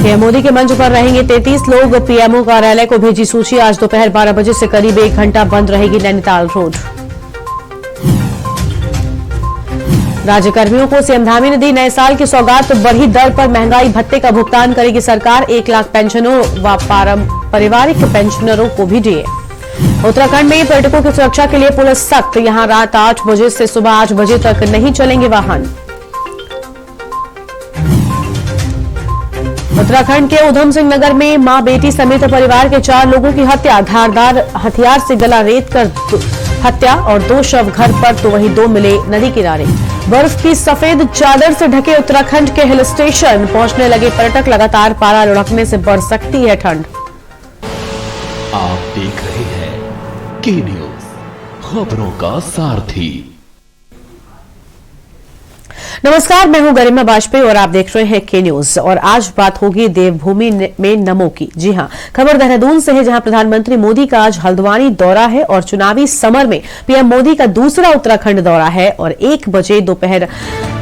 PM Modi के मंच पर रहेंगे 33 लोग। पीएमओ कार्यालय को भेजी सूची। आज दोपहर 12 बजे से करीब 1 घंटा बंद रहेगी नैनीताल रोड। राज्यकर्मियों को सीएम धामी ने दी नए साल की सौगात। बढ़ी दर पर महंगाई भत्ते का भुगतान करेगी सरकार। 1 लाख पेंशनों व पारिवारिक पेंशनरों को भी दिए। उत्तराखंड में पर्यटकों की सुरक्षा के लिए पुलिस सख्त। यहां रात 8 बजे से सुबह 8 बजे तक नहीं चलेंगे वाहन। उत्तराखंड के उधम सिंह नगर में मां बेटी समेत परिवार के 4 लोगों की हत्या। धारदार हथियार से गला रेत कर हत्या और 2 शव घर पर तो वहीं 2 मिले नदी किनारे। बर्फ की सफेद चादर से ढके उत्तराखंड के हिल स्टेशन पहुंचने लगे पर्यटक। लगातार पारा लुढ़कने से बढ़ सकती है ठंड। आप देख रहे हैं के न्यूज, खबरों का सारथी। नमस्कार, मैं हूं गरिमा बाजपेयी और आप देख रहे हैं के न्यूज। और आज बात होगी देवभूमि में नमो की। जी हां, खबर देहरादून से है, जहां प्रधानमंत्री मोदी का आज हल्द्वानी दौरा है और चुनावी समर में पीएम मोदी का दूसरा उत्तराखंड दौरा है। और 1 बजे दोपहर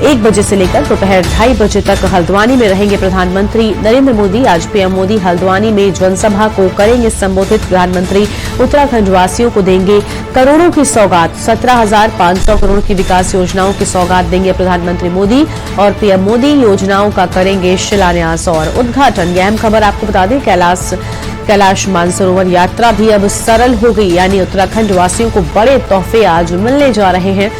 1 बजे से लेकर दोपहर 2:30 बजे तक हल्द्वानी में रहेंगे प्रधानमंत्री नरेंद्र मोदी। आज पीएम मोदी हल्द्वानी में जनसभा को करेंगे संबोधित। प्रधानमंत्री उत्तराखंड वासियों को देंगे करोड़ों की सौगात। 17,500 करोड़ की विकास योजनाओं की सौगात देंगे प्रधानमंत्री मोदी। और पीएम मोदी योजनाओं का करेंगे शिलान्यास और उद्घाटन। यह अहम खबर आपको बता दें, कैलाश मानसरोवर यात्रा भी अब सरल हो गई, यानी उत्तराखंड वासियों को बड़े तोहफे आज मिलने जा रहे हैं।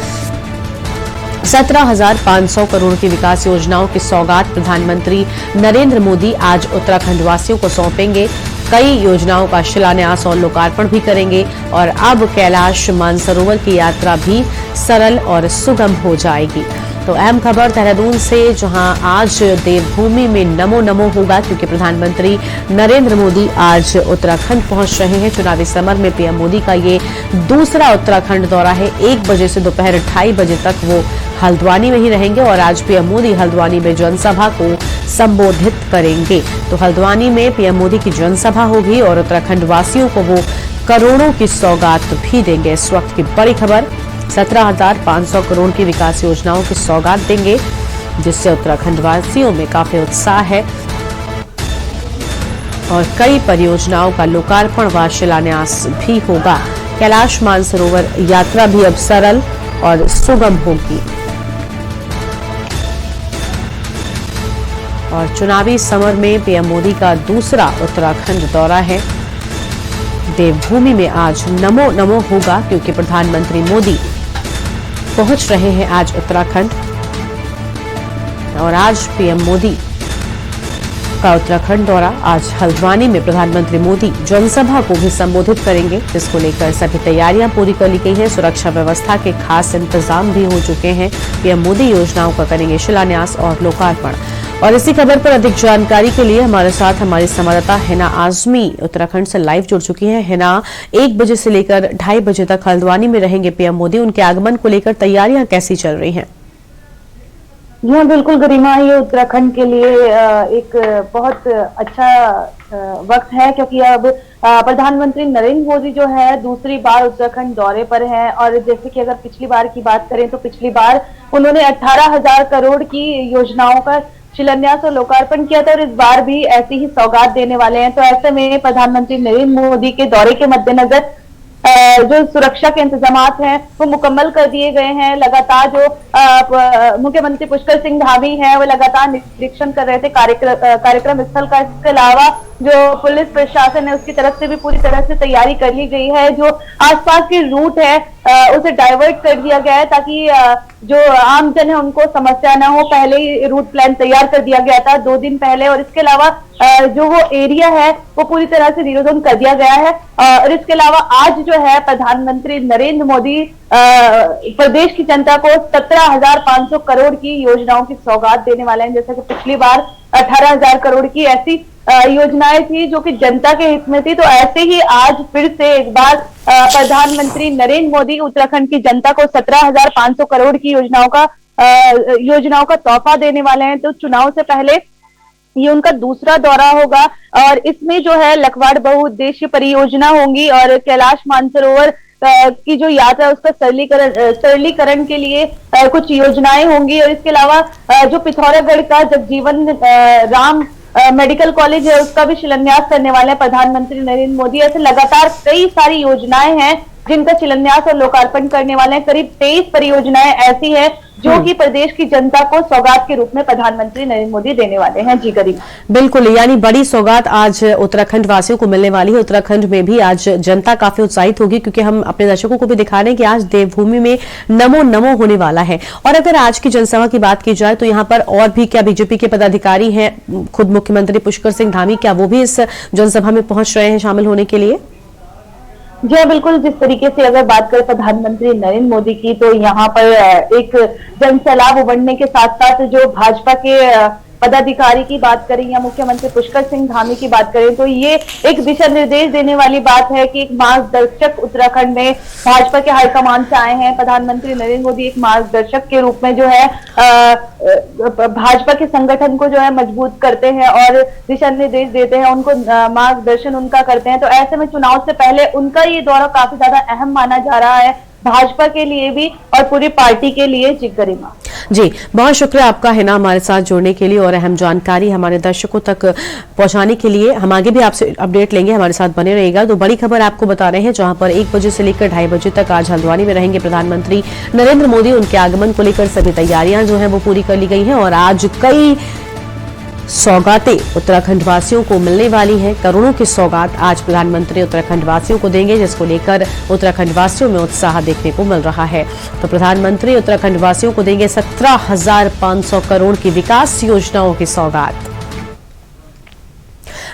17,500 करोड़ की विकास योजनाओं की सौगात प्रधानमंत्री नरेंद्र मोदी आज उत्तराखंड वासियों को सौंपेंगे। कई योजनाओं का शिलान्यास और लोकार्पण भी करेंगे। और अब कैलाश मानसरोवर की यात्रा भी सरल और सुगम हो जाएगी। तो अहम खबर देहरादून से, जहां आज देवभूमि में नमो नमो होगा, क्योंकि प्रधानमंत्री नरेंद्र मोदी आज उत्तराखंड पहुंच रहे हैं। चुनावी समर में पीएम मोदी का ये दूसरा उत्तराखंड दौरा है। 1 बजे से दोपहर 2:30 बजे तक वो हल्द्वानी में ही रहेंगे। और आज पीएम मोदी हल्द्वानी में जनसभा को संबोधित करेंगे। तो हल्द्वानी में पीएम मोदी की जनसभा होगी और उत्तराखंड वासियों को वो करोड़ों की सौगात भी देंगे। इस वक्त की बड़ी खबर, 17,500 करोड़ की विकास योजनाओं की सौगात देंगे, जिससे उत्तराखंड वासियों में काफी उत्साह है। और कई परियोजनाओं का लोकार्पण व शिलान्यास भी होगा। कैलाश मानसरोवर यात्रा भी अब सरल और सुगम होगी। और चुनावी समर में पीएम मोदी का दूसरा उत्तराखंड दौरा है। देवभूमि में आज नमो नमो होगा, क्योंकि प्रधानमंत्री मोदी पहुंच रहे हैं आज उत्तराखंड। और आज पीएम मोदी का उत्तराखंड दौरा। आज हल्द्वानी में प्रधानमंत्री मोदी जनसभा को भी संबोधित करेंगे, जिसको लेकर सभी तैयारियां पूरी कर ली गई हैं। सुरक्षा व्यवस्था के खास इंतजाम भी हो चुके हैं। पीएम मोदी योजनाओं का करेंगे शिलान्यास और लोकार्पण। और इसी खबर पर अधिक जानकारी के लिए हमारे साथ हमारी संवाददाता हिना आजमी उत्तराखंड से लाइव जुड़ चुकी हैं। हिना, 1 बजे से लेकर 2:30 बजे तक हल्द्वानी में रहेंगे पीएम मोदी। उनके आगमन को लेकर तैयारियां कैसी चल रही हैं? जी हाँ, बिल्कुल गरिमा, ये उत्तराखंड के लिए एक बहुत अच्छा वक्त है, क्योंकि अब प्रधानमंत्री नरेंद्र मोदी जो है दूसरी बार उत्तराखंड दौरे पर हैं। और जैसे कि अगर पिछली बार की बात करें तो पिछली बार उन्होंने 18,000 करोड़ की योजनाओं का शिलान्यास और लोकार्पण किया था, और इस बार भी ऐसी ही सौगात देने वाले हैं। तो ऐसे में प्रधानमंत्री नरेंद्र मोदी के दौरे के मद्देनजर जो सुरक्षा के इंतजामात हैं वो मुकम्मल कर दिए गए हैं। लगातार जो मुख्यमंत्री पुष्कर सिंह धामी हैं वो लगातार निरीक्षण कर रहे थे कार्यक्रम स्थल का। इसके अलावा जो पुलिस प्रशासन है उसकी तरफ से भी पूरी तरह से तैयारी कर ली गई है। जो आसपास के रूट है उसे डाइवर्ट कर दिया गया है, ताकि जो आमजन है उनको समस्या ना हो। पहले ही रूट प्लान तैयार कर दिया गया था 2 दिन पहले। और इसके अलावा जो वो एरिया है वो पूरी तरह से जीरो जोन कर दिया गया है। और इसके अलावा आज जो है प्रधानमंत्री नरेंद्र मोदी प्रदेश की जनता को 17,500 करोड़ की योजनाओं की सौगात देने वाले हैं। जैसा कि पिछली बार 18,000 करोड़ की ऐसी योजनाएं थी जो कि जनता के हित में थी। तो ऐसे ही आज फिर से एक बार प्रधानमंत्री नरेंद्र मोदी उत्तराखंड की जनता को 17,500 करोड़ की योजनाओं का तोहफा देने वाले हैं। तो चुनाव से पहले ये उनका दूसरा दौरा होगा। और इसमें जो है लखवाड़ बहुउद्देशीय परियोजना होंगी और कैलाश मानसरोवर की जो यात्रा है उसका सरलीकरण के लिए कुछ योजनाएं होंगी। और इसके अलावा जो पिथौरागढ़ का जगजीवन राम मेडिकल कॉलेज है उसका भी शिलान्यास करने वाले हैं प्रधानमंत्री नरेंद्र मोदी। ऐसे लगातार कई सारी योजनाएं हैं जिनका शिलान्यास और लोकार्पण करने वाले हैं। करीब 23 परियोजनाएं ऐसी है जो कि प्रदेश की जनता को सौगात के रूप में प्रधानमंत्री नरेंद्र मोदी देने वाले हैं। जी करीब बिल्कुल, यानी बड़ी सौगात आज उत्तराखंड वासियों को मिलने वाली है। उत्तराखंड में भी आज जनता काफी उत्साहित होगी, क्योंकि हम अपने दर्शकों को भी दिखा रहे हैं कि आज देवभूमि में नमो नमो होने वाला है। और अगर आज की जनसभा की बात की जाए तो यहाँ पर और भी क्या बीजेपी के पदाधिकारी हैं, खुद मुख्यमंत्री पुष्कर सिंह धामी, क्या वो भी इस जनसभा में पहुंच रहे हैं शामिल होने के लिए? जी हाँ, बिल्कुल। जिस तरीके से अगर बात करें प्रधानमंत्री नरेंद्र मोदी की, तो यहाँ पर एक जनसैलाब उमड़ने के साथ साथ जो भाजपा के पदाधिकारी की बात करें या मुख्यमंत्री पुष्कर सिंह धामी की बात करें, तो ये एक दिशा निर्देश देने वाली बात है कि एक मार्गदर्शक उत्तराखंड में भाजपा के हाईकमान से आए हैं। प्रधानमंत्री नरेंद्र मोदी एक मार्गदर्शक के रूप में जो है भाजपा के संगठन को जो है मजबूत करते हैं और दिशा निर्देश देते हैं, उनको मार्गदर्शन उनका करते हैं। तो ऐसे में चुनाव से पहले उनका ये दौरा काफी ज्यादा अहम माना जा रहा है, भाजपा के लिए भी और पूरी पार्टी के लिए। जी गरिमा जी, बहुत शुक्रिया आपका हिना हमारे साथ जुड़ने के लिए और अहम जानकारी हमारे दर्शकों तक पहुंचाने के लिए। हम आगे भी आपसे अपडेट लेंगे, हमारे साथ बने रहिएगा। तो बड़ी खबर आपको बता रहे हैं, जहां पर 1 बजे से लेकर 2:30 बजे तक आज हल्द्वानी में रहेंगे प्रधानमंत्री नरेंद्र मोदी। उनके आगमन को लेकर सभी तैयारियां जो है वो पूरी कर ली गई हैं और आज कई सौगातें उत्तराखंड वासियों को मिलने वाली है। करोड़ों की सौगात आज प्रधानमंत्री उत्तराखंड वासियों को देंगे, जिसको लेकर उत्तराखंड वासियों में उत्साह देखने को मिल रहा है। तो प्रधानमंत्री उत्तराखंड वासियों को देंगे 17,500 करोड़ की विकास योजनाओं की सौगात।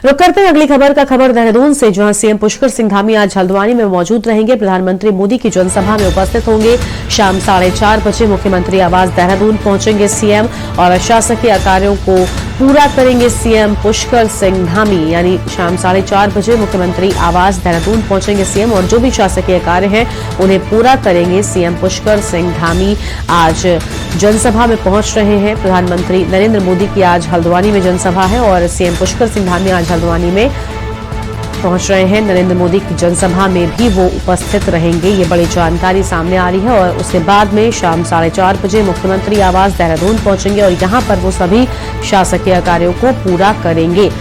रुक करते हैं अगली खबर का। खबर देहरादून से, जहां सीएम पुष्कर सिंह धामी आज हल्द्वानी में मौजूद रहेंगे। प्रधानमंत्री मोदी की जनसभा में उपस्थित होंगे। शाम 4:30 बजे मुख्यमंत्री आवास देहरादून पहुंचेंगे सीएम और शासकीय कार्यों को पूरा करेंगे सीएम पुष्कर सिंह धामी। यानी शाम 4:30 बजे मुख्यमंत्री आवास देहरादून पहुंचेंगे सीएम और जो भी शासकीय कार्य हैं उन्हें पूरा करेंगे सीएम पुष्कर सिंह धामी। आज जनसभा में पहुंच रहे हैं प्रधानमंत्री नरेंद्र मोदी की आज हल्द्वानी में जनसभा है और सीएम पुष्कर सिंह धामी आज हल्द्वानी में पहुंच रहे हैं। नरेंद्र मोदी की जनसभा में भी वो उपस्थित रहेंगे, ये बड़ी जानकारी सामने आ रही है। और उसके बाद में शाम 4:30 बजे मुख्यमंत्री आवास देहरादून पहुंचेंगे और यहां पर वो सभी शासकीय कार्यों को पूरा करेंगे।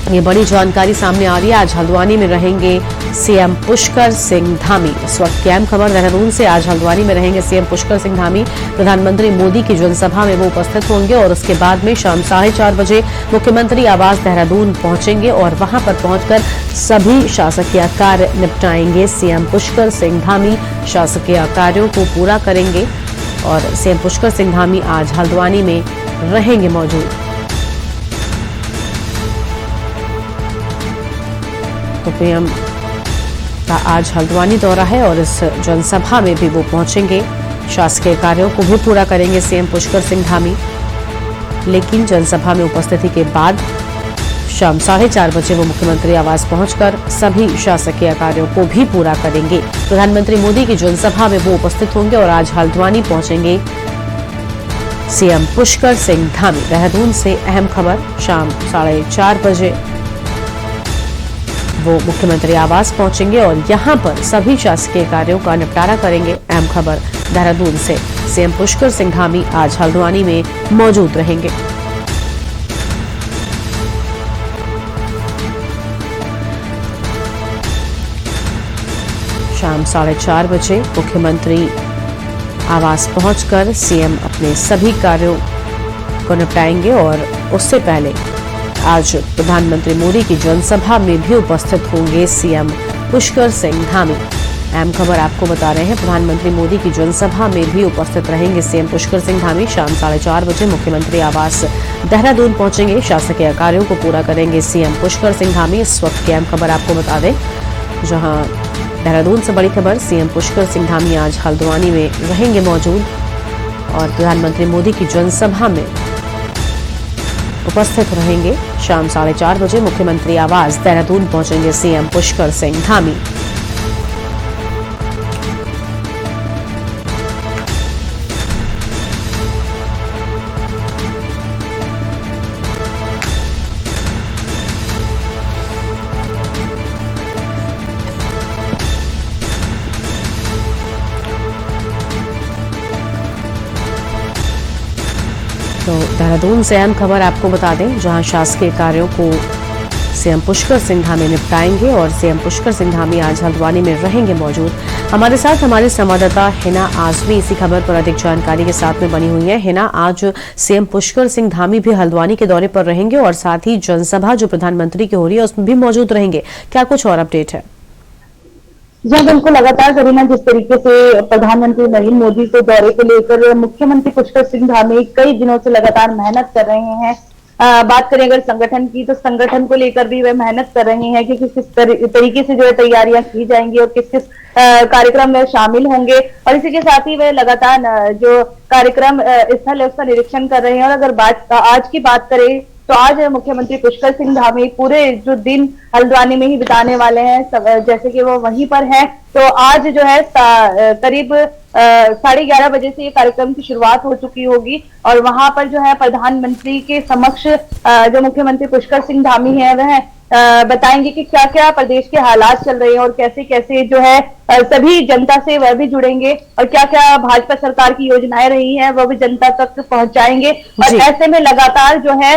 ये बड़ी जानकारी सामने आ रही है। आज हल्द्वानी में रहेंगे सीएम पुष्कर सिंह धामी। इस वक्त की अहम खबर देहरादून से, आज हल्द्वानी में रहेंगे सीएम पुष्कर सिंह धामी। प्रधानमंत्री मोदी की जनसभा में वो उपस्थित होंगे और उसके बाद में शाम 4:30 बजे मुख्यमंत्री आवास देहरादून पहुंचेंगे और वहां पर पहुंचकर सभी शासकीय कार्य निपटाएंगे सीएम पुष्कर सिंह धामी। शासकीय कार्यों को पूरा करेंगे और सीएम पुष्कर सिंह धामी आज हल्द्वानी में रहेंगे मौजूद। तो पीएम का आज हल्द्वानी दौरा है और इस जनसभा में भी वो पहुंचेंगे। शासकीय कार्यों को भी पूरा करेंगे सीएम पुष्कर सिंह धामी। लेकिन जनसभा में उपस्थिति के बाद शाम 4:30 बजे वो मुख्यमंत्री आवास पहुंचकर सभी शासकीय कार्यों को भी पूरा करेंगे। प्रधानमंत्री मोदी की जनसभा में वो उपस्थित होंगे और आज हल्द्वानी पहुंचेंगे सीएम पुष्कर सिंह धामी। देहरादून से अहम खबर, शाम 4:30 बजे वो मुख्यमंत्री आवास पहुंचेंगे और यहां पर सभी शासकीय कार्यों का निपटारा करेंगे। अहम खबर देहरादून से, सीएम पुष्कर सिंह धामी आज हल्द्वानी में मौजूद रहेंगे। शाम 4:30 बजे मुख्यमंत्री आवास पहुंचकर सीएम अपने सभी कार्यों को निपटाएंगे और उससे पहले आज प्रधानमंत्री मोदी की जनसभा में भी उपस्थित होंगे सीएम पुष्कर सिंह धामी। अहम खबर आपको बता रहे हैं, प्रधानमंत्री मोदी की जनसभा में भी उपस्थित रहेंगे सीएम पुष्कर सिंह धामी। शाम 4:30 बजे मुख्यमंत्री आवास देहरादून पहुंचेंगे। शासकीय कार्यों को पूरा करेंगे सीएम पुष्कर सिंह धामी। इस वक्त की अहम खबर आपको बता दें, जहां देहरादून से बड़ी खबर, सीएम पुष्कर सिंह धामी आज हल्द्वानी में रहेंगे मौजूद और प्रधानमंत्री मोदी की जनसभा में उपस्थित रहेंगे। शाम 4:30 बजे मुख्यमंत्री आवास देहरादून पहुंचेंगे सीएम पुष्कर सिंह धामी। तो देहरादून से अहम खबर आपको बता दें, जहां शासकीय कार्यों को सीएम पुष्कर सिंह धामी निपटाएंगे और सीएम पुष्कर सिंह धामी आज हल्द्वानी में रहेंगे मौजूद। हमारे साथ हमारे संवाददाता हिना आजमी इसी खबर पर अधिक जानकारी के साथ में बनी हुई है। हिना, आज सीएम पुष्कर सिंह धामी भी हल्द्वानी के दौरे पर रहेंगे और साथ ही जनसभा जो प्रधानमंत्री की हो रही है उसमें भी मौजूद रहेंगे। क्या कुछ और अपडेट है? जी बिल्कुल, लगातार करीना जिस तरीके से प्रधानमंत्री नरेंद्र मोदी के दौरे को लेकर मुख्यमंत्री पुष्कर सिंह धामी कई दिनों से लगातार मेहनत कर रहे हैं। बात करें अगर संगठन की, तो संगठन को लेकर भी वे मेहनत कर रहे हैं कि किस तरीके से जो है तैयारियां की जाएंगी और किस किस कार्यक्रम में शामिल होंगे। और इसी के साथ ही वे लगातार जो कार्यक्रम स्थल है उसका निरीक्षण कर रहे हैं। और अगर आज की बात करें तो आज मुख्यमंत्री पुष्कर सिंह धामी पूरे जो दिन हल्द्वानी में ही बिताने वाले हैं, जैसे कि वो वहीं पर हैं। तो आज जो है करीब 11:30 बजे से ये कार्यक्रम की शुरुआत हो चुकी होगी और वहां पर जो है प्रधानमंत्री के समक्ष जो मुख्यमंत्री पुष्कर सिंह धामी है वह बताएंगे कि क्या क्या प्रदेश के हालात चल रहे हैं और कैसे कैसे जो है सभी जनता से वह भी जुड़ेंगे और क्या क्या भाजपा सरकार की योजनाएं रही हैं वह भी जनता तक पहुंचाएंगे। और ऐसे में लगातार जो है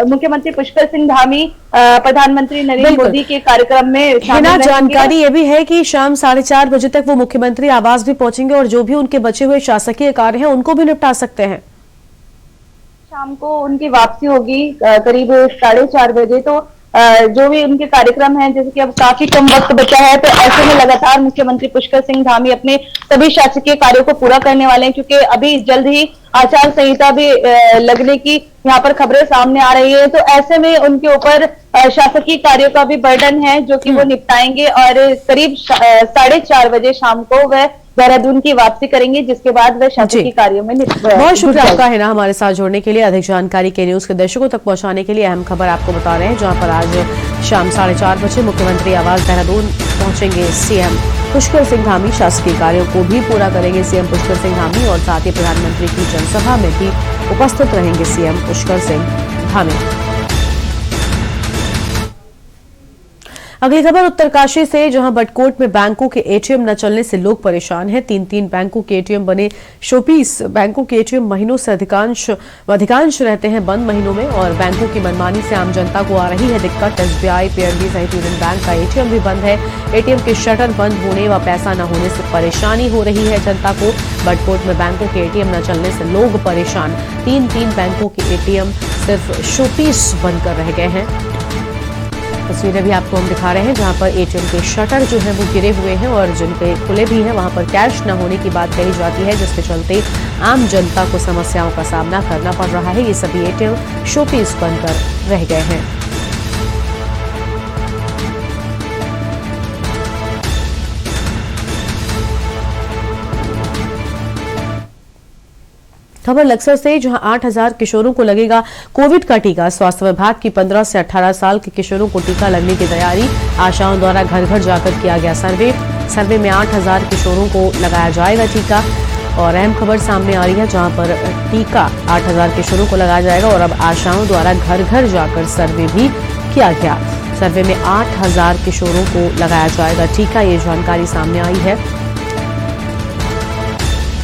मुख्यमंत्री पुष्कर सिंह धामी प्रधानमंत्री नरेंद्र मोदी के कार्यक्रम में शामिल। जानकारी ये भी है कि शाम 4:30 बजे तक वो मुख्यमंत्री आवास भी पहुंचेंगे और जो भी उनके बचे हुए शासकीय कार्य हैं उनको भी निपटा सकते हैं। शाम को उनकी वापसी होगी करीब 4:30 बजे। तो जो भी उनके कार्यक्रम हैं, जैसे कि अब काफी कम वक्त बचा है, तो ऐसे में लगातार मुख्यमंत्री पुष्कर सिंह धामी अपने सभी शासकीय कार्यों को पूरा करने वाले हैं, क्योंकि अभी जल्द ही आचार संहिता भी लगने की यहाँ पर खबरें सामने आ रही है। तो ऐसे में उनके ऊपर शासकीय कार्यों का भी बर्डन है जो कि वो निपटाएंगे और करीब 4:30 बजे शाम को वह देहरादून की वापसी करेंगे, जिसके बाद वह शासकीय कार्यों में बहुत शुक्रिया आपका है ना हमारे साथ जुड़ने के लिए। अधिक जानकारी के न्यूज के दर्शकों तक पहुंचाने के लिए अहम खबर आपको बता रहे हैं, जहां पर आज शाम 4:30 बजे मुख्यमंत्री आवास देहरादून पहुंचेंगे सीएम पुष्कर सिंह धामी। शासकीय कार्यों को भी पूरा करेंगे सीएम पुष्कर सिंह धामी और साथ ही प्रधानमंत्री की जनसभा में भी उपस्थित रहेंगे सीएम पुष्कर सिंह धामी। अगली खबर उत्तरकाशी से, जहां बटकोट में बैंकों के एटीएम न चलने से लोग परेशान हैं। 3-3 बैंकों के एटीएम बने शोपीस। बैंकों के एटीएम महीनों से अधिकांश रहते हैं बंद महीनों में और बैंकों की मनमानी से आम जनता को आ रही है दिक्कत। एसबीआई, पीएनबी सहित यूनियन बैंक का एटीएम भी बंद है। एटीएम के शटर बंद होने व पैसा न होने से परेशानी हो रही है जनता को। बटकोट में बैंकों के एटीएम न चलने से लोग परेशान। 3-3 बैंकों के एटीएम सिर्फ शोपीस बनकर रह गए हैं। तस्वीरें भी आपको हम दिखा रहे हैं, जहां पर एटीएम के शटर जो है वो गिरे हुए हैं और जिनके खुले भी हैं वहां पर कैश न होने की बात कही जाती है, जिसके चलते आम जनता को समस्याओं का सामना करना पड़ रहा है। ये सभी एटीएम शोपीस बनकर रह गए हैं। खबर लक्सर से, जहां 8,000 किशोरों को लगेगा कोविड का टीका। स्वास्थ्य विभाग की 15 से 18 साल के किशोरों को टीका लगने की तैयारी। आशाओं द्वारा घर घर जाकर किया गया सर्वे में 8,000 किशोरों को लगाया जाएगा टीका। और अहम खबर सामने आ रही है, जहां पर टीका 8,000 किशोरों को लगाया जाएगा और अब आशाओं द्वारा घर घर जाकर सर्वे भी किया गया। सर्वे में 8,000 किशोरों को लगाया जाएगा टीका, ये जानकारी सामने आई है।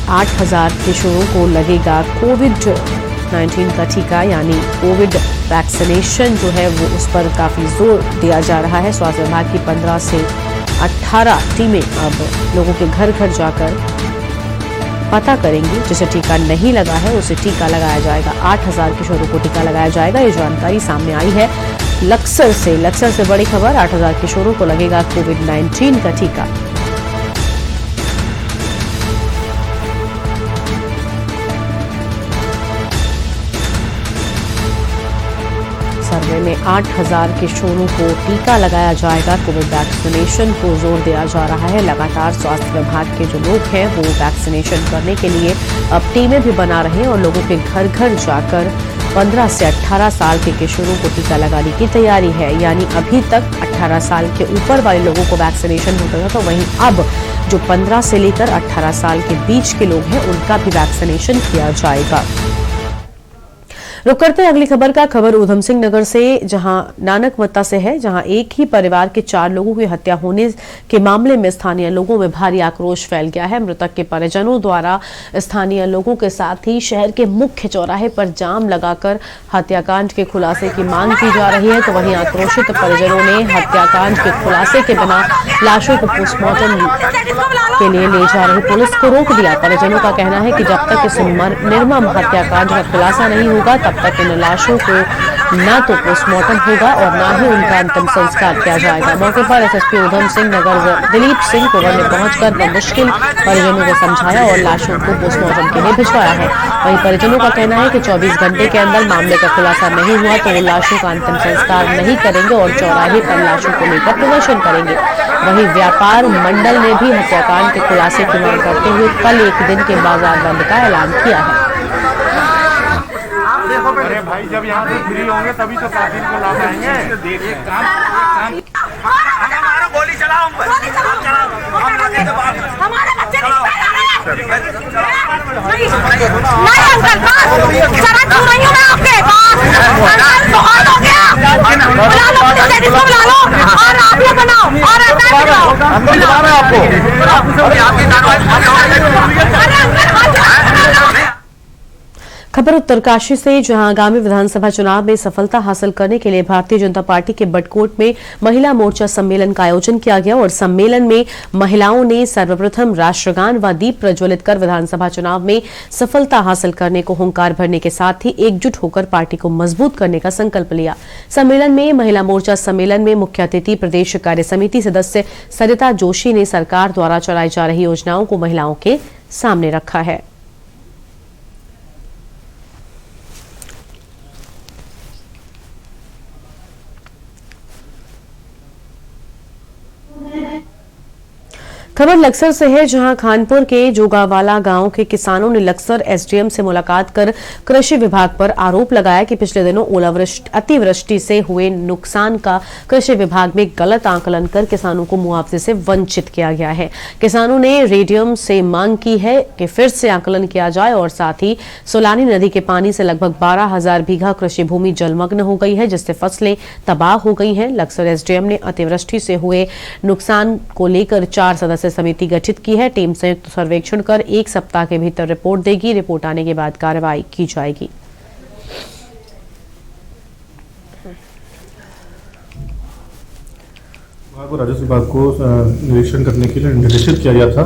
8,000 किशोरों को लगेगा कोविड-19 का टीका, यानी कोविड वैक्सीनेशन जो है वो उस पर काफी जोर दिया जा रहा है। स्वास्थ्य विभाग की 15 से 18 टीमें अब लोगों के घर घर जाकर पता करेंगी। जिसे टीका नहीं लगा है उसे टीका लगाया जाएगा। 8,000 किशोरों को टीका लगाया जाएगा, ये जानकारी सामने आई है लक्सर से बड़ी खबर। 8,000 किशोरों को लगेगा कोविड-19 का टीका। सर्वे में 8,000 किशोरों को टीका लगाया जाएगा। कोविड वैक्सीनेशन को जोर दिया जा रहा है। लगातार स्वास्थ्य विभाग के जो लोग हैं वो वैक्सीनेशन करने के लिए अब टीमें भी बना रहे हैं और लोगों के घर घर जाकर 15 से 18 साल के किशोरों को टीका लगाने की तैयारी है। यानी अभी तक 18 साल के ऊपर वाले लोगों को वैक्सीनेशन होता था, तो वहीं अब जो 15 से लेकर 18 साल के बीच के लोग हैं उनका भी वैक्सीनेशन किया जाएगा। रुक करते हैं अगली खबर का। खबर उधम सिंह नगर से, जहां नानक मत्ता से है, जहां एक ही परिवार के 4 लोगों की हत्या होने के मामले में स्थानीय लोगों में भारी आक्रोश फैल गया है। मृतक के परिजनों द्वारा स्थानीय लोगों के साथ ही शहर के मुख्य चौराहे पर जाम लगाकर हत्याकांड के खुलासे की मांग की जा रही है। तो वहीं आक्रोशित परिजनों ने हत्याकांड के खुलासे के बिना लाशों को पोस्टमार्टम के लिए ले जा रही पुलिस को रोक दिया। परिजनों का कहना है कि जब तक इस निर्मम हत्याकांड का खुलासा नहीं होगा तब तक इन लाशों को न तो पोस्टमार्टम होगा और न ही उनका अंतिम संस्कार किया जाएगा। मौके पर एसएसपी उधम सिंह नगर दिलीप सिंह कुंवर ने पहुंचकर बमुश्किल परिजनों को समझाया और लाशों को पोस्टमार्टम के लिए भिजवाया है। वहीं परिजनों का कहना है कि 24 घंटे के अंदर मामले का खुलासा नहीं हुआ तो वो लाशों का अंतिम संस्कार नहीं करेंगे और चौराहे पर लाशों को लेकर प्रदर्शन करेंगे। वहीं व्यापार मंडल ने भी हत्याकांड के खुलासे की मांग करते हुए कल एक दिन के बाजार बंद का ऐलान किया है। अरे भाई, जब यहाँ से फ्री होंगे तभी तो काफिल को ला पाएंगे। हमारा गोली चलाओ, हमारे बच्चे आपके बहुत हो गया, और आप लोग बनाओ और खबर उत्तरकाशी से, जहां आगामी विधानसभा चुनाव में सफलता हासिल करने के लिए भारतीय जनता पार्टी के बटकोट में महिला मोर्चा सम्मेलन का आयोजन किया गया और सम्मेलन में महिलाओं ने सर्वप्रथम राष्ट्रगान व दीप प्रज्वलित कर विधानसभा चुनाव में सफलता हासिल करने को हुंकार भरने के साथ ही एकजुट होकर पार्टी को मजबूत करने का संकल्प लिया। सम्मेलन में महिला मोर्चा सम्मेलन में मुख्य अतिथि प्रदेश कार्य समिति सदस्य सरिता जोशी ने सरकार द्वारा चलाई जा रही योजनाओं को महिलाओं के सामने रखा है। खबर लक्सर से है, जहां खानपुर के जोगावाला गांव के किसानों ने लक्सर एसडीएम से मुलाकात कर कृषि विभाग पर आरोप लगाया कि पिछले दिनों अतिवृष्टि से हुए नुकसान का कृषि विभाग में गलत आकलन कर किसानों को मुआवजे से वंचित किया गया है। किसानों ने रेडियम से मांग की है कि फिर से आकलन किया जाए और साथ ही सोलानी नदी के पानी से लगभग 12,000 बीघा कृषि भूमि जलमग्न हो गई है, जिससे फसलें तबाह हो गई हैं। लक्सर एसडीएम ने अतिवृष्टि से हुए नुकसान को लेकर 4 सदस्य समिति गठित की है। टीम संयुक्त सर्वेक्षण कर 1 सप्ताह के भीतर रिपोर्ट देगी। रिपोर्ट आने के बाद कार्रवाई की जाएगी। राजस्व विभाग को निरीक्षण करने के लिए निर्देशित किया गया था,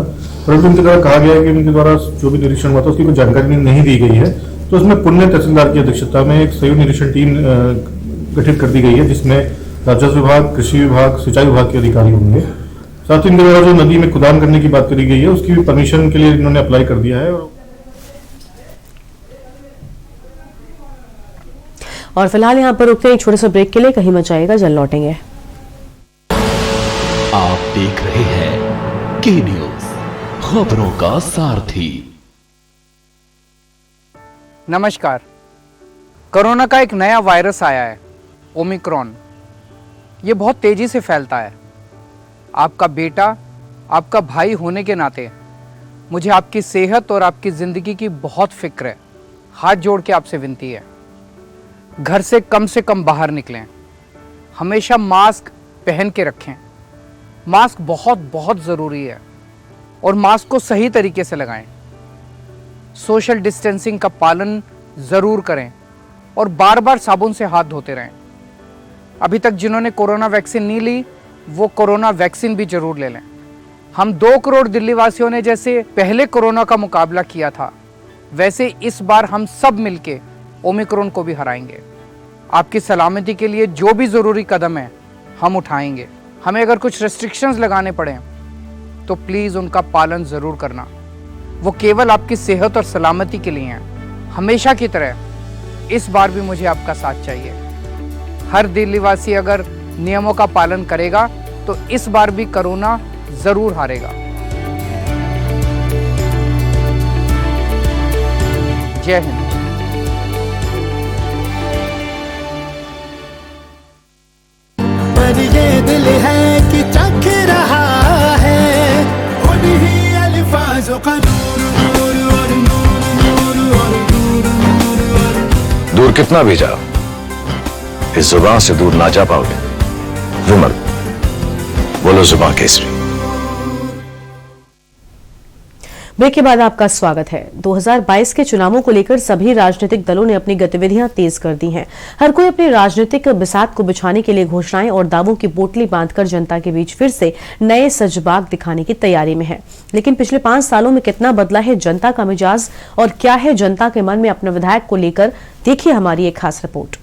परंतु उनके द्वारा कहा गया है कि उनके द्वारा जो भी निरीक्षण हुआ था उसकी कोई जानकारी नहीं दी गई है। तो उसमें पुण्य तहसीलदार की अध्यक्षता में एक संयुक्त निरीक्षण टीम गठित कर दी गई है, जिसमें राजस्व विभाग, कृषि विभाग, सिंचाई विभाग के अधिकारी होंगे। साथ ही इनके द्वारा जो नदी में खुदान करने की बात करी गई है उसकी परमिशन के लिए इन्होंने अप्लाई कर दिया है। और फिलहाल यहाँ पर रुकते हैं एक छोटे से ब्रेक के लिए, कहीं मत जाइएगा, जल्द लौटेंगे। आप देख रहे हैं के न्यूज, खबरों का सारथी। नमस्कार। कोरोना का एक नया वायरस आया है, ओमिक्रॉन। ये बहुत तेजी से फैलता है। आपका बेटा, आपका भाई होने के नाते मुझे आपकी सेहत और आपकी ज़िंदगी की बहुत फिक्र है। हाथ जोड़ के आपसे विनती है, घर से कम बाहर निकलें, हमेशा मास्क पहन के रखें। मास्क बहुत बहुत ज़रूरी है और मास्क को सही तरीके से लगाएं। सोशल डिस्टेंसिंग का पालन ज़रूर करें और बार बार साबुन से हाथ धोते रहें। अभी तक जिन्होंने कोरोना वैक्सीन नहीं ली वो कोरोना वैक्सीन भी जरूर ले लें। हम 2 करोड़ दिल्ली वासियों ने जैसे पहले कोरोना का मुकाबला किया था, वैसे इस बार हम सब मिलके ओमिक्रॉन को भी हराएंगे। आपकी सलामती के लिए जो भी ज़रूरी कदम है हम उठाएंगे। हमें अगर कुछ रेस्ट्रिक्शंस लगाने पड़े तो प्लीज़ उनका पालन ज़रूर करना। वो केवल आपकी सेहत और सलामती के लिए हैं। हमेशा की तरह इस बार भी मुझे आपका साथ चाहिए। हर दिल्लीवासी अगर नियमों का पालन करेगा तो इस बार भी कोरोना जरूर हारेगा। जय हिंद। पर ये दिल है कि चख रहा है उन्हीं अल्फाजों का नूर नूर और नूर नूर और नूर नूर और दूर कितना भी जाओ, इस जुबान से दूर ना जा पाओगे। विमल, बोलो जुबान केसरी। ब्रेक के बाद आपका स्वागत है। 2022 के चुनावों को लेकर सभी राजनीतिक दलों ने अपनी गतिविधियां तेज कर दी हैं। हर कोई अपनी राजनीतिक बिसात को बिछाने के लिए घोषणाएं और दावों की पोटली बांधकर जनता के बीच फिर से नए सजबाग दिखाने की तैयारी में है। लेकिन पिछले 5 सालों में कितना बदला है जनता का मिजाज और क्या है जनता के मन में अपने विधायक को लेकर, देखिए हमारी एक खास रिपोर्ट।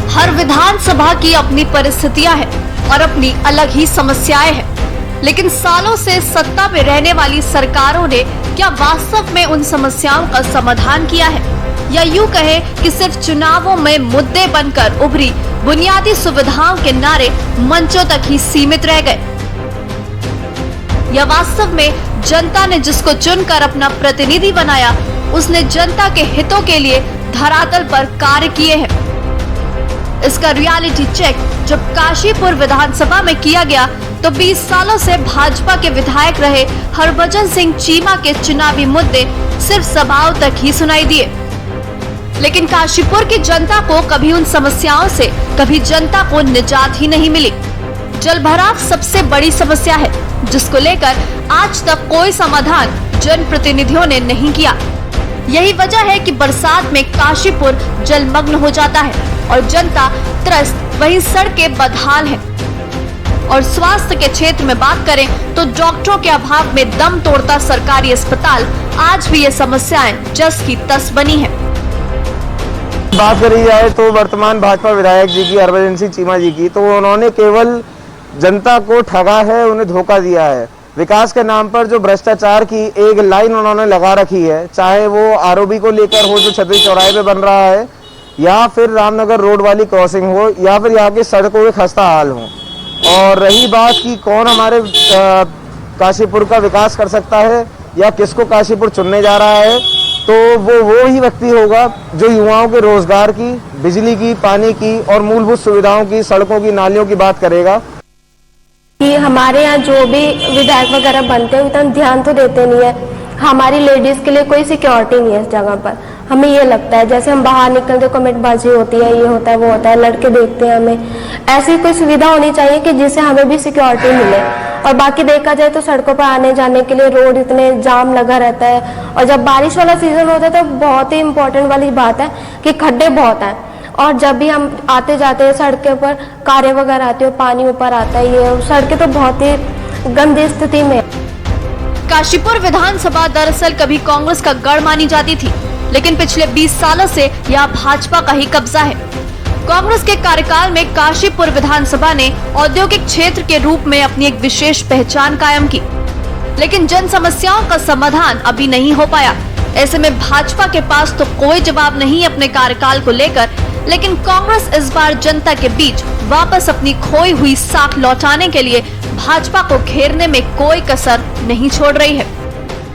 हर विधानसभा की अपनी परिस्थितियां हैं और अपनी अलग ही समस्याएं हैं, लेकिन सालों से सत्ता में रहने वाली सरकारों ने क्या वास्तव में उन समस्याओं का समाधान किया है, या यूं कहे कि सिर्फ चुनावों में मुद्दे बनकर उभरी बुनियादी सुविधाओं के नारे मंचों तक ही सीमित रह गए, या वास्तव में जनता ने जिसको चुनकर अपना प्रतिनिधि बनाया उसने जनता के हितों के लिए धरातल पर कार्य किए हैं। इसका रियलिटी चेक जब काशीपुर विधानसभा में किया गया तो 20 सालों से भाजपा के विधायक रहे हरभजन सिंह चीमा के चुनावी मुद्दे सिर्फ सभाओं तक ही सुनाई दिए, लेकिन काशीपुर की जनता को कभी उन समस्याओं से कभी जनता को निजात ही नहीं मिली। जलभराव सबसे बड़ी समस्या है जिसको लेकर आज तक कोई समाधान जनप्रतिनिधियों ने नहीं किया। यही वजह है कि बरसात में काशीपुर जलमग्न हो जाता है और जनता त्रस्त, वहीं सड़कें बदहाल हैं। और स्वास्थ्य के क्षेत्र में बात करें तो डॉक्टरों के अभाव में दम तोड़ता सरकारी अस्पताल आज भी ये समस्याएं जस की तस बनी है। बात करी जाए तो वर्तमान भाजपा विधायक जी की, हरभजन सिंह चीमा जी की, तो उन्होंने केवल जनता को ठगा है, उन्हें धोखा दिया है। विकास के नाम पर जो भ्रष्टाचार की एक लाइन उन्होंने लगा रखी है, चाहे वो आरओबी को लेकर हो जो छतरी चौराहे पे बन रहा है, या फिर रामनगर रोड वाली क्रॉसिंग हो, या फिर यहाँ की सड़कों के खस्ता हाल हो। और रही बात कि कौन हमारे काशीपुर का विकास कर सकता है या किसको काशीपुर चुनने जा रहा है, तो वो ही व्यक्ति होगा जो युवाओं के रोजगार की, बिजली की, पानी की और मूलभूत सुविधाओं की, सड़कों की, नालियों की बात करेगा। कि हमारे यहाँ जो भी विधायक वगैरह बनते हैं उतना ध्यान तो देते नहीं है। हमारी लेडीज के लिए कोई सिक्योरिटी नहीं है इस जगह पर। हमें ये लगता है जैसे हम बाहर निकलते कमेंटबाजी होती है, ये होता है, वो होता है, लड़के देखते हैं हमें। ऐसी कोई सुविधा होनी चाहिए कि जिससे हमें भी सिक्योरिटी मिले। और बाकी देखा जाए तो सड़कों पर आने जाने के लिए रोड इतने जाम लगा रहता है, और जब बारिश वाला सीजन होता है तो बहुत ही इम्पोर्टेंट वाली बात है कि खड्डे बहुत हैं। और जब भी हम आते जाते हैं सड़कों पर कारें वगैरह आती है, पानी ऊपर आता है, ये सड़कें तो बहुत ही गंदी स्थिति में। काशीपुर विधानसभा दरअसल कभी कांग्रेस का गढ़ मानी जाती थी, लेकिन पिछले 20 सालों से यह भाजपा का ही कब्जा है। कांग्रेस के कार्यकाल में काशीपुर विधानसभा ने औद्योगिक क्षेत्र के रूप में अपनी एक विशेष पहचान कायम की, लेकिन जन समस्याओं का समाधान अभी नहीं हो पाया। ऐसे में भाजपा के पास तो कोई जवाब नहीं अपने कार्यकाल को लेकर, लेकिन कांग्रेस इस बार जनता के बीच वापस अपनी खोई हुई साख लौटाने के लिए भाजपा को घेरने में कोई कसर नहीं छोड़ रही है।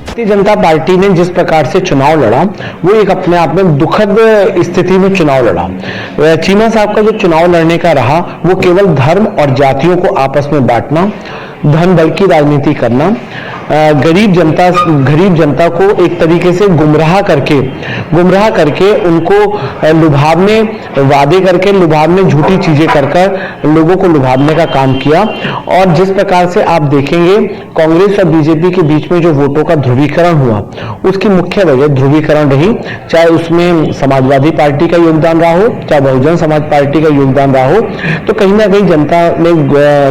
भारतीय जनता पार्टी ने जिस प्रकार से चुनाव लड़ा वो एक अपने आप में दुखद स्थिति में चुनाव लड़ा। चीमा साहब का जो चुनाव लड़ने का रहा वो केवल धर्म और जातियों को आपस में बांटना, धन बल की राजनीति करना, गरीब जनता को एक तरीके से गुमराह करके उनको लुभावने वादे करके लुभावने झूठी चीजें कर लोगों को लुभावने का काम किया। और जिस प्रकार से आप देखेंगे कांग्रेस और बीजेपी के बीच में जो वोटों का ध्रुवीकरण हुआ उसकी मुख्य वजह ध्रुवीकरण रही, चाहे उसमें समाजवादी पार्टी का योगदान रहा हो, चाहे बहुजन समाज पार्टी का योगदान रहा हो, तो कहीं ना कहीं जनता ने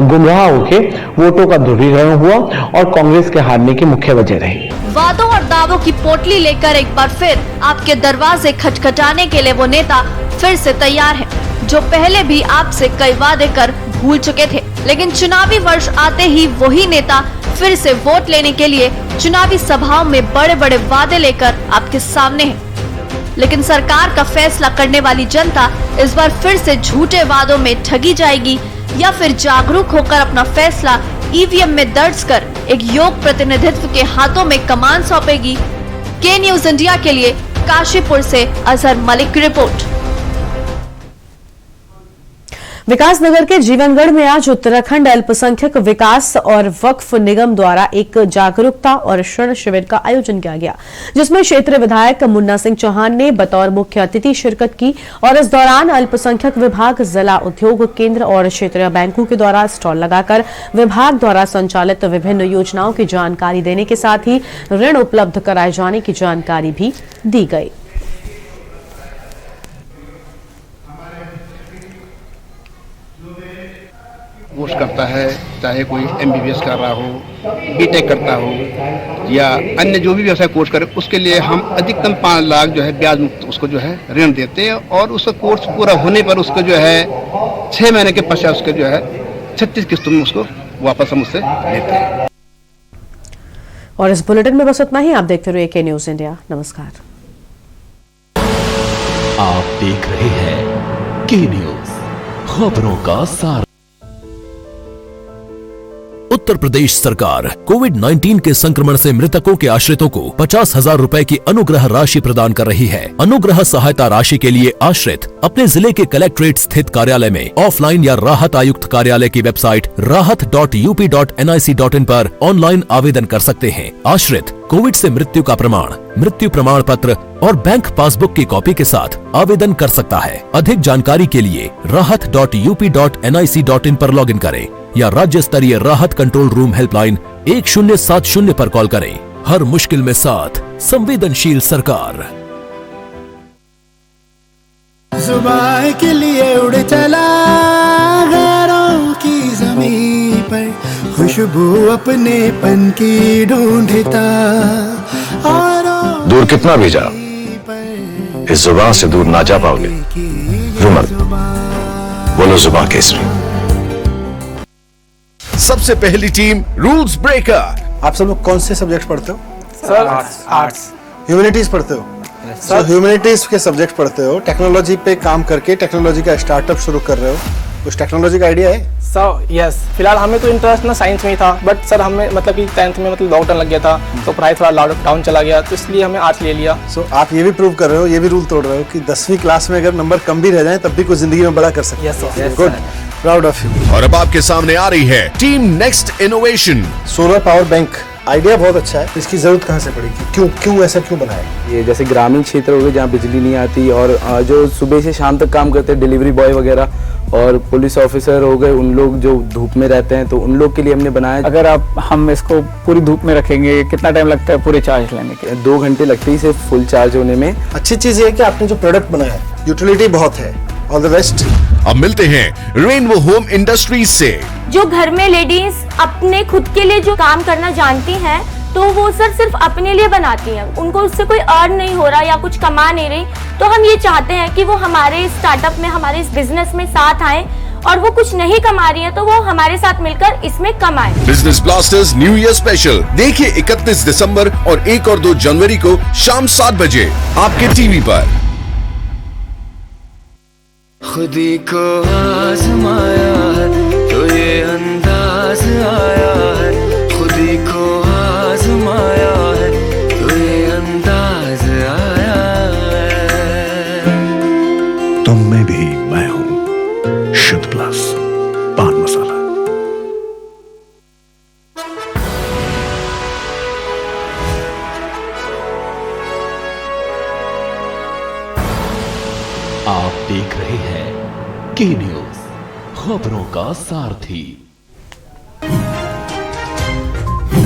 गुमराह होकर वोटों का ध्रुवीकरण हुआ और कांग्रेस के हारने की मुख्य वजह रही। वादों और दावों की पोटली लेकर एक बार फिर आपके दरवाजे खटखटाने के लिए वो नेता फिर से तैयार है जो पहले भी आपसे कई वादे कर भूल चुके थे। लेकिन चुनावी वर्ष आते ही वही नेता फिर से वोट लेने के लिए चुनावी सभाओं में बड़े बड़े वादे लेकर आपके सामने है। लेकिन सरकार का फैसला करने वाली जनता इस बार फिर से झूठे वादों में ठगी जाएगी या फिर जागरूक होकर अपना फैसला ईवीएम में दर्ज कर एक योग्य प्रतिनिधित्व के हाथों में कमान सौंपेगी। के न्यूज इंडिया के लिए काशीपुर से अजहर मलिक की रिपोर्ट। विकासनगर के जीवनगढ़ में आज उत्तराखंड अल्पसंख्यक विकास और वक्फ निगम द्वारा एक जागरूकता और ऋण शिविर का आयोजन किया गया, जिसमें क्षेत्रीय विधायक मुन्ना सिंह चौहान ने बतौर मुख्य अतिथि शिरकत की और इस दौरान अल्पसंख्यक विभाग, जिला उद्योग केंद्र और क्षेत्रीय बैंकों के द्वारा स्टॉल लगाकर विभाग द्वारा संचालित विभिन्न योजनाओं की जानकारी देने के साथ ही ऋण उपलब्ध कराए जाने की जानकारी भी दी गई। कोर्स करता है, चाहे कोई MBBS कर रहा हो, BTech करता हो या अन्य जो भी व्यवसाय कोर्स करे, उसके लिए हम अधिकतम 5 लाख जो है ब्याज मुक्त उसको जो है ऋण देते हैं और उसका कोर्स पूरा होने पर उसको जो है 6 महीने के पश्चात उसके जो है 36 किस्तों में उसको वापस हम उससे लेते हैं। और इस बुलेटिन में बस उतना ही। आप देखते रहिए AK न्यूज़ इंडिया। नमस्कार। आप देख रहे हैं K न्यूज़, खबरों का सार। उत्तर प्रदेश सरकार कोविड-19 के संक्रमण से मृतकों के आश्रितों को 50,000 रुपए की अनुग्रह राशि प्रदान कर रही है। अनुग्रह सहायता राशि के लिए आश्रित अपने जिले के कलेक्ट्रेट स्थित कार्यालय में ऑफलाइन या राहत आयुक्त कार्यालय की वेबसाइट rahat.up.nic.in पर ऑनलाइन आवेदन कर सकते हैं। आश्रित कोविड से मृत्यु का प्रमाण, मृत्यु प्रमाण पत्र और बैंक पासबुक की कॉपी के साथ आवेदन कर सकता है। अधिक जानकारी के लिए rahat.up.nic.in पर लॉगिन करें या राज्य स्तरीय राहत कंट्रोल रूम हेल्पलाइन 1070 पर कॉल करें। हर मुश्किल में साथ, संवेदनशील सरकार। जुबान के लिए उड़ चला गैरों की ज़मीं पर, खुशबू अपने पन की ढूंढता। दूर कितना भी जाओ, इस जुबान से दूर ना जा पाओगे। रुमल, बोलो जुबान केसरी। सबसे पहली टीम रूल्स ब्रेकर। आप सब लोग कौन से सब्जेक्ट पढ़ते हो? Sir arts. ह्यूमैनिटीज पढ़ते हो? सर ह्यूमैनिटीज के सब्जेक्ट पढ़ते हो, टेक्नोलॉजी पे काम करके टेक्नोलॉजी का स्टार्टअप शुरू कर रहे हो, कुछ टेक्नोलॉजी का आइडिया है? सर यस, फिलहाल हमें तो इंटरेस्ट ना साइंस में ही था, बट सर हमें मतलब कि 10th में मतलब लॉकडाउन लग गया था तो पढ़ाई थोड़ा लॉकडाउन चला गया, तो इसलिए हमें आर्ट्स ले लिया। सो आप ये भी प्रूव कर रहे हो, ये भी रूल तोड़ रहे हो कि 10वीं क्लास में अगर नंबर कम भी रह जाए तब भी कुछ जिंदगी में बड़ा कर सकते हैं। Good, proud of you. और अब आपके सामने आ रही है team next innovation. Solar power bank idea बहुत अच्छा है, इसकी जरूरत कहाँ से पड़ेगी? क्यों ऐसा क्यों बनाया? ये जैसे ग्रामीण क्षेत्र हो गए जहाँ बिजली नहीं आती और जो सुबह से शाम तक काम करते हैं, डिलीवरी बॉय वगैरह और पुलिस ऑफिसर हो गए, उन लोग जो धूप में रहते हैं, तो उन लोग के लिए हमने बनाया। अगर हम इसको पूरी धूप में रखेंगे कितना टाइम लगता है पूरे चार्ज लेने के? 2 घंटे लगते ही सिर्फ फुल चार्ज होने में। अच्छी चीज ये है कि आपने जो प्रोडक्ट बनाया है यूटिलिटी बहुत है। All the best. अब मिलते हैं रेनबो होम इंडस्ट्रीज से। जो घर में लेडीज अपने खुद के लिए जो काम करना जानती हैं, तो वो सर सिर्फ अपने लिए बनाती हैं, उनको उससे कोई अर्न नहीं हो रहा या कुछ कमा नहीं रही, तो हम ये चाहते हैं कि वो हमारे स्टार्टअप में, हमारे इस बिजनेस में साथ आए और वो कुछ नहीं कमा रही है तो वो हमारे साथ मिलकर इसमें कमाए। Business blasters new year special देखिए 31 दिसंबर और 1 और 2 जनवरी को शाम 7 बजे आपके टीवी पर। खुदी को आजमाया है तो ये अंदाज आया है, खुदी को आजमाया है तो ये अंदाज आया है। तुम में भी मैं हूं, शुद्ध प्लस पान मसाला। आप देख रहे हैं K न्यूज़, खबरों का सारथी।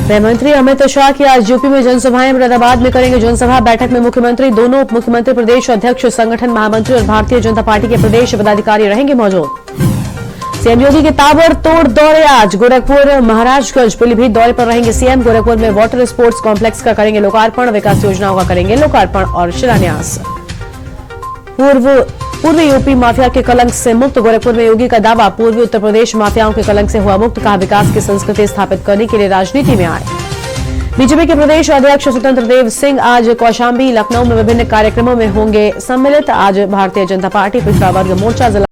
गृह मंत्री अमित शाह की आज यूपी में जनसभाएं, मुरादाबाद में करेंगे जनसभा। बैठक में मुख्यमंत्री, दोनों उप मुख्यमंत्री, प्रदेश अध्यक्ष, संगठन महामंत्री और भारतीय जनता पार्टी के प्रदेश पदाधिकारी रहेंगे मौजूद। सीएम योगी के ताबड़तोड़ दौरे आज गोरखपुर, महाराजगंज, पीलीभीत दौरे पर रहेंगे सीएम। गोरखपुर में वाटर स्पोर्ट्स कॉम्प्लेक्स का करेंगे लोकार्पण, विकास योजनाओं का करेंगे लोकार्पण और शिलान्यास। पूर्वी यूपी माफिया के कलंक से मुक्त, गोरखपुर में योगी का दावा। पूर्वी उत्तर प्रदेश माफियाओं के कलंक से हुआ मुक्त, कहा विकास की संस्कृति स्थापित करने के लिए राजनीति में आए। बीजेपी के प्रदेश अध्यक्ष स्वतंत्र देव सिंह आज कौशाम्बी, लखनऊ में विभिन्न कार्यक्रमों में होंगे सम्मिलित। आज भारतीय जनता पार्टी पिछड़ा वर्ग मोर्चा जिला